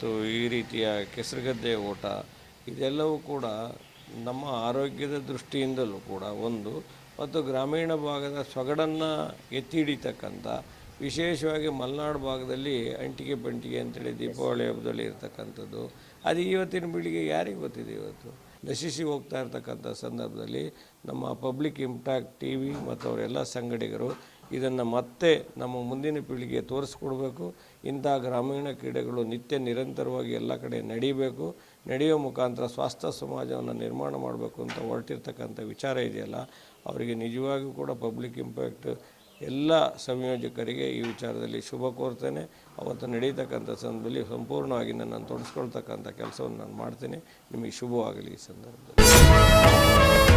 ಮತ್ತು ಈ ರೀತಿಯ ಕೆಸರುಗದ್ದೆ ಓಟ ಇದೆಲ್ಲವೂ ಕೂಡ ನಮ್ಮ ಆರೋಗ್ಯದ ದೃಷ್ಟಿಯಿಂದಲೂ ಕೂಡ ಮತ್ತು ಗ್ರಾಮೀಣ ಭಾಗದ ಸೊಗಡನ್ನು ಎತ್ತಿ ಹಿಡಿತಕ್ಕಂಥ ವಿಶೇಷವಾಗಿ ಮಲೆನಾಡು ಭಾಗದಲ್ಲಿ ಅಂಟಿಗೆ ಪಂಟಿಗೆ ಅಂತೇಳಿ ದೀಪಾವಳಿ ಹಬ್ಬದಲ್ಲಿ ಇರ್ತಕ್ಕಂಥದ್ದು ಅದು ಇವತ್ತಿನ ಪೀಳಿಗೆ ಯಾರಿಗೆ ಗೊತ್ತಿದೆ? ಇವತ್ತು ನಶಿಸಿ ಹೋಗ್ತಾ ಇರ್ತಕ್ಕಂಥ ಸಂದರ್ಭದಲ್ಲಿ ನಮ್ಮ ಪಬ್ಲಿಕ್ ಇಂಪ್ಯಾಕ್ಟ್ ಟಿ ವಿ ಮತ್ತು ಅವರೆಲ್ಲ ಸಂಘಟಕರು ಇದನ್ನು ಮತ್ತೆ ನಮ್ಮ ಮುಂದಿನ ಪೀಳಿಗೆ ತೋರಿಸ್ಕೊಡ್ಬೇಕು. ಇಂಥ ಗ್ರಾಮೀಣ ಕ್ರೀಡೆಗಳು ನಿರಂತರವಾಗಿ ಎಲ್ಲ ಕಡೆ ನಡೆಯುವ ಮುಖಾಂತರ ಸ್ವಾಸ್ಥ್ಯ ಸಮಾಜವನ್ನು ನಿರ್ಮಾಣ ಮಾಡಬೇಕು ಅಂತ ಹೊರಟಿರ್ತಕ್ಕಂಥ ವಿಚಾರ ಇದೆಯಲ್ಲ, ಅವರಿಗೆ ನಿಜವಾಗಿಯೂ ಕೂಡ ಪಬ್ಲಿಕ್ ಇಂಪ್ಯಾಕ್ಟ್ ಎಲ್ಲ ಸಂಯೋಜಕರಿಗೆ ಈ ವಿಚಾರದಲ್ಲಿ ಶುಭ ಕೋರ್ತೇನೆ. ಅವತ್ತು ನಡೀತಕ್ಕಂಥ ಸಂದರ್ಭದಲ್ಲಿ ಸಂಪೂರ್ಣವಾಗಿ ನನ್ನನ್ನು ತೊಡಗಿಸ್ಕೊಳ್ತಕ್ಕಂಥ ಕೆಲಸವನ್ನು ನಾನು ಮಾಡ್ತೇನೆ. ನಿಮಗೆ ಶುಭವಾಗಲಿ ಈ ಸಂದರ್ಭದಲ್ಲಿ.